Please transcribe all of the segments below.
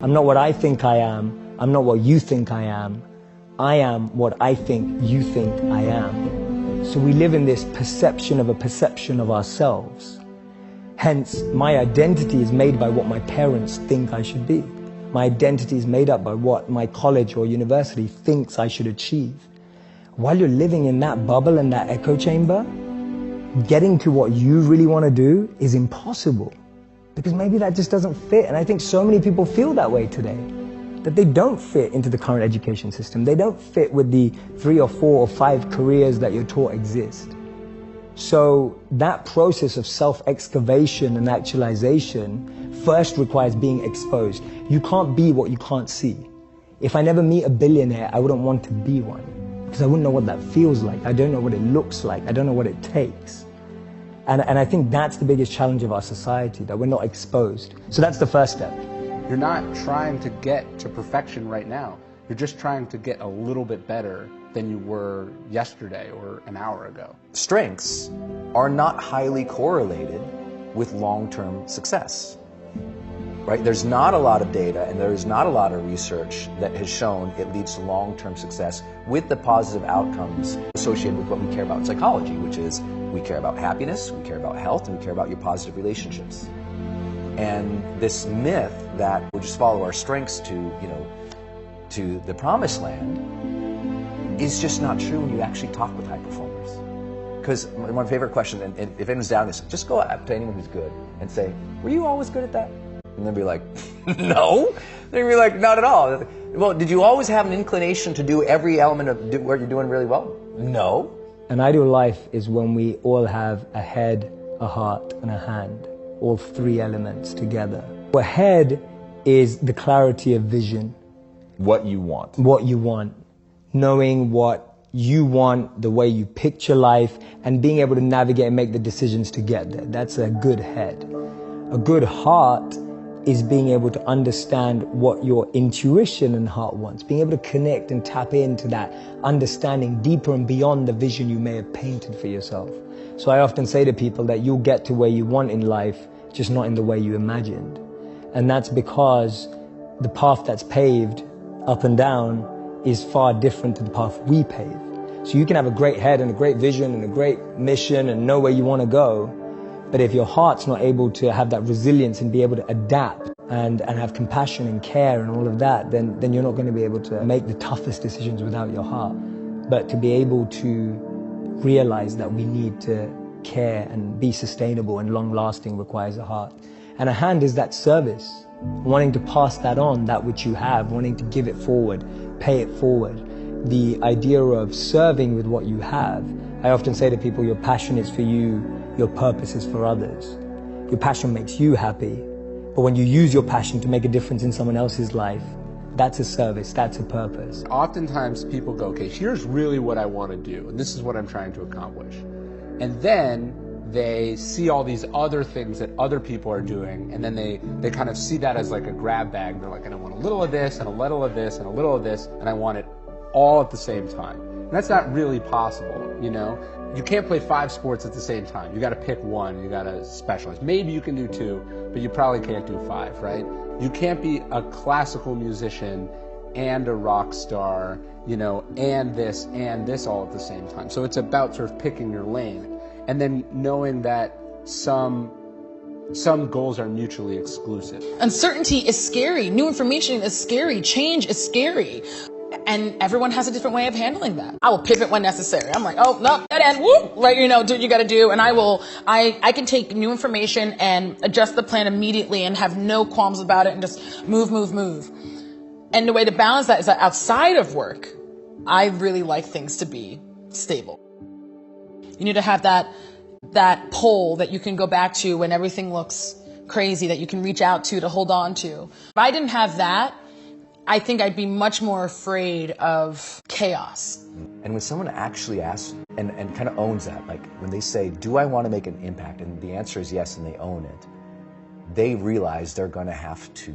I'm not what I think I am. I'm not what you think I am. I am what I think you think I am. So we live in this perception of a perception of ourselves. Hence, my identity is made by what my parents think I should be. My identity is made up by what my college or university thinks I should achieve. While you're living in that bubble and that echo chamber, getting to what you really want to do is impossible. Because maybe that just doesn't fit. And I think so many people feel that way today, that they don't fit into the current education system. They don't fit with the 3 or 4 or 5 careers that you're taught exist. So that process of self-excavation and actualization first requires being exposed. You can't be what you can't see. If I never meet a billionaire, I wouldn't want to be one, because I wouldn't know what that feels like. I don't know what it looks like. I don't know what it takes. And I think that's the biggest challenge of our society, that we're not exposed. So that's the first step. You're not trying to get to perfection right now. You're just trying to get a little bit better than you were yesterday or an hour ago. Strengths are not highly correlated with long-term success. Right? There's not a lot of data and there's not a lot of research that has shown it leads to long-term success with the positive outcomes associated with what we care about in psychology, which is we care about happiness, we care about health, and we care about your positive relationships. And this myth that we'll just follow our strengths to the promised land is just not true when you actually talk with high performers. Because my favorite question, and if anyone's down this, just go up to anyone who's good and say, were you always good at that? And they'll be like, no. They'll be like, not at all. Well, did you always have an inclination to do every element of what you're doing really well? No. An ideal life is when we all have a head, a heart, and a hand. All 3 elements together. A head is the clarity of vision. What you want. What you want. Knowing what you want, the way you picture life, and being able to navigate and make the decisions to get there. That's a good head. A good heart is being able to understand what your intuition and heart wants, being able to connect and tap into that understanding deeper and beyond the vision you may have painted for yourself. So I often say to people that you'll get to where you want in life, just not in the way you imagined. And that's because the path that's paved up and down is far different to the path we pave. So you can have a great head and a great vision and a great mission and know where you want to go, but if your heart's not able to have that resilience and be able to adapt and have compassion and care and all of that, then you're not going to be able to make the toughest decisions without your heart. But to be able to realize that we need to care and be sustainable and long-lasting requires a heart. And a hand is that service, wanting to pass that on, that which you have, wanting to give it forward, pay it forward. The idea of serving with what you have. I often say to people, your passion is for you, your purpose is for others. Your passion makes you happy, but when you use your passion to make a difference in someone else's life, that's a service, that's a purpose. Oftentimes people go, okay, here's really what I want to do, and this is what I'm trying to accomplish. And then they see all these other things that other people are doing, and then they kind of see that as like a grab bag. They're like, and I want a little of this, and a little of this, and a little of this, and I want it all at the same time. And that's not really possible, you know? You can't play 5 sports at the same time. You got to pick one. You got to specialize. Maybe you can do 2, but you probably can't do 5, right? You can't be a classical musician and a rock star, you know, and this all at the same time. So it's about sort of picking your lane, and then knowing that some goals are mutually exclusive. Uncertainty is scary. New information is scary. Change is scary. And everyone has a different way of handling that. I will pivot when necessary. I'm like, oh, no, that end, whoop, right, you know, do what you gotta do. And I can take new information and adjust the plan immediately and have no qualms about it and just move. And the way to balance that is that outside of work, I really like things to be stable. You need to have that pole that you can go back to when everything looks crazy, that you can reach out to hold on to. If I didn't have that, I think I'd be much more afraid of chaos. And when someone actually asks and kind of owns that, like when they say, do I want to make an impact? And the answer is yes, and they own it, they realize they're going to have to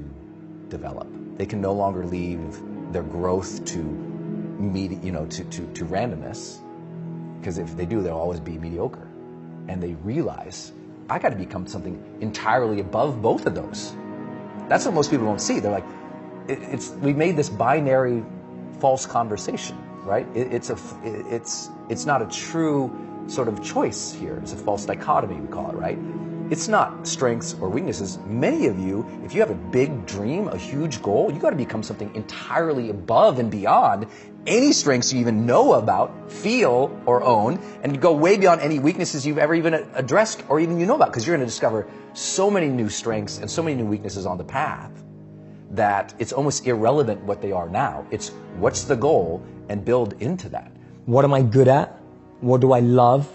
develop. They can no longer leave their growth to randomness, because if they do, they'll always be mediocre. And they realize, I got to become something entirely above both of those. That's what most people don't see. They're like, we made this binary false conversation, right? It's not a true sort of choice here. It's a false dichotomy, we call it, right? It's not strengths or weaknesses. Many of you, if you have a big dream, a huge goal, you got to become something entirely above and beyond any strengths you even know about, feel, or own, and go way beyond any weaknesses you've ever even addressed or even you know about, because you're going to discover so many new strengths and so many new weaknesses on the path that it's almost irrelevant what they are now. It's what's the goal and build into that. What am I good at? What do I love?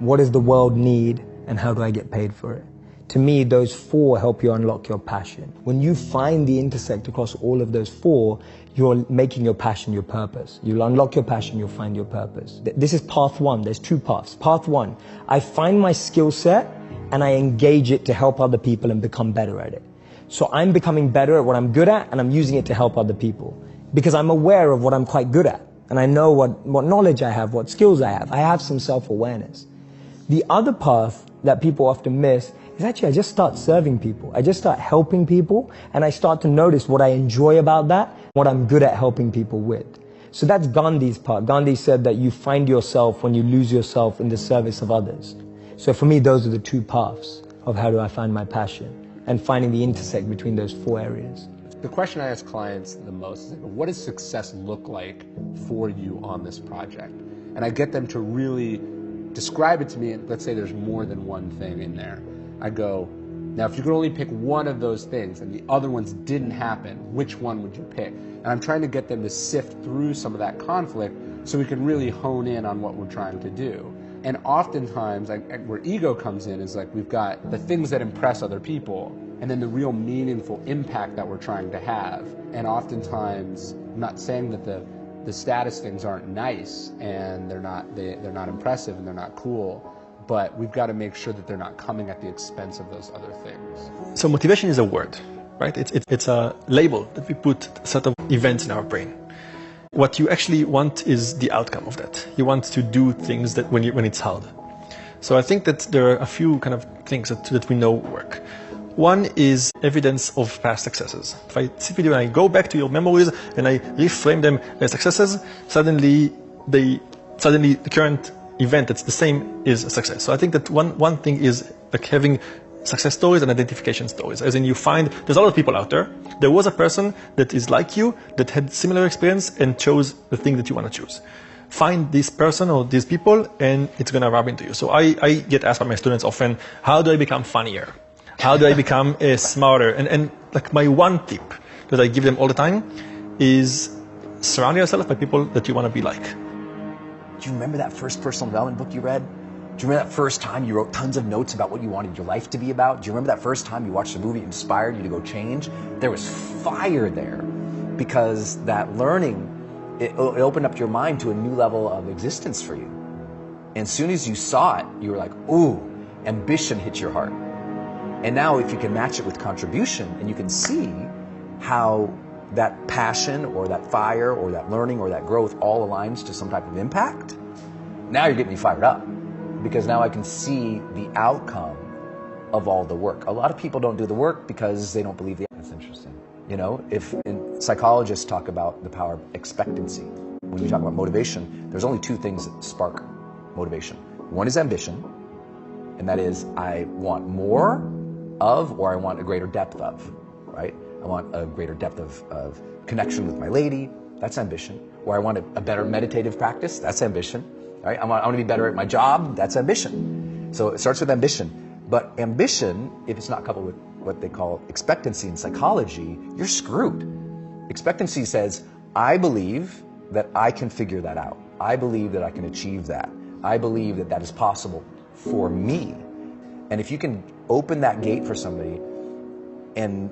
What does the world need? And how do I get paid for it? To me, those four help you unlock your passion. When you find the intersect across all of those four, you're making your passion your purpose. You'll unlock your passion, you'll find your purpose. This is path one. There's two paths. Path one, I find my skill set and I engage it to help other people and become better at it. So I'm becoming better at what I'm good at and I'm using it to help other people because I'm aware of what I'm quite good at and I know what knowledge I have, what skills I have. I have some self-awareness. The other path that people often miss is actually I just start serving people. I just start helping people and I start to notice what I enjoy about that, what I'm good at helping people with. So that's Gandhi's part. Gandhi said that you find yourself when you lose yourself in the service of others. So for me, those are the two paths of how do I find my passion and finding the intersect between those four areas. The question I ask clients the most is, what does success look like for you on this project? And I get them to really describe it to me, and let's say there's more than one thing in there. I go, now if you could only pick one of those things and the other ones didn't happen, which one would you pick? And I'm trying to get them to sift through some of that conflict so we can really hone in on what we're trying to do. And oftentimes, where ego comes in is like we've got the things that impress other people and then the real meaningful impact that we're trying to have. And oftentimes, I'm not saying that the status things aren't nice and they're not impressive and they're not cool, but we've got to make sure that they're not coming at the expense of those other things. So motivation is a word, right? It's a label that we put a set of events in our brain. What you actually want is the outcome of that. You want to do things that when it's hard. So I think that there are a few kind of things that we know work. One is evidence of past successes. If I sit with you and I go back to your memories and I reframe them as successes, suddenly the current event that's the same is a success. So I think that one thing is like having success stories and identification stories. As in you find there's a lot of people out there. There was a person that is like you, that had similar experience and chose the thing that you want to choose. Find this person or these people and it's going to rub into you. So I get asked by my students often, how do I become funnier? How do I become smarter? And like my one tip that I give them all the time is surround yourself by people that you want to be like. Do you remember that first personal development book you read? Do you remember that first time you wrote tons of notes about what you wanted your life to be about? Do you remember that first time you watched a movie that inspired you to go change? There was fire there because that learning, it opened up your mind to a new level of existence for you. And as soon as you saw it, you were like, ooh, ambition hit your heart. And now if you can match it with contribution and you can see how that passion or that fire or that learning or that growth all aligns to some type of impact, now you're getting me fired up because now I can see the outcome of all the work. A lot of people don't do the work because they don't believe That's interesting. You know, psychologists talk about the power of expectancy. When we talk about motivation, there's only two things that spark motivation. One is ambition, and that is I want more of or I want a greater depth of, right? I want a greater depth of connection with my lady, that's ambition. Or I want a better meditative practice, that's ambition. Right? I want to be better at my job, that's ambition. So it starts with ambition. But ambition, if it's not coupled with what they call expectancy in psychology, you're screwed. Expectancy says, I believe that I can figure that out. I believe that I can achieve that. I believe that that is possible for me. And if you can open that gate for somebody, and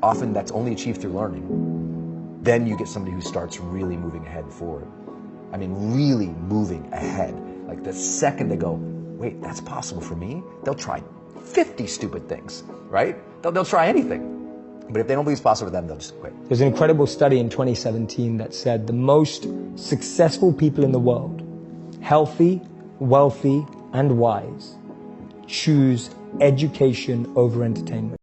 often that's only achieved through learning, then you get somebody who starts really moving ahead forward. I mean, really moving ahead. Like the second they go, wait, that's possible for me, they'll try 50 stupid things, right? They'll try anything. But if they don't believe it's possible for them, they'll just quit. There's an incredible study in 2017 that said the most successful people in the world, healthy, wealthy, and wise, choose education over entertainment.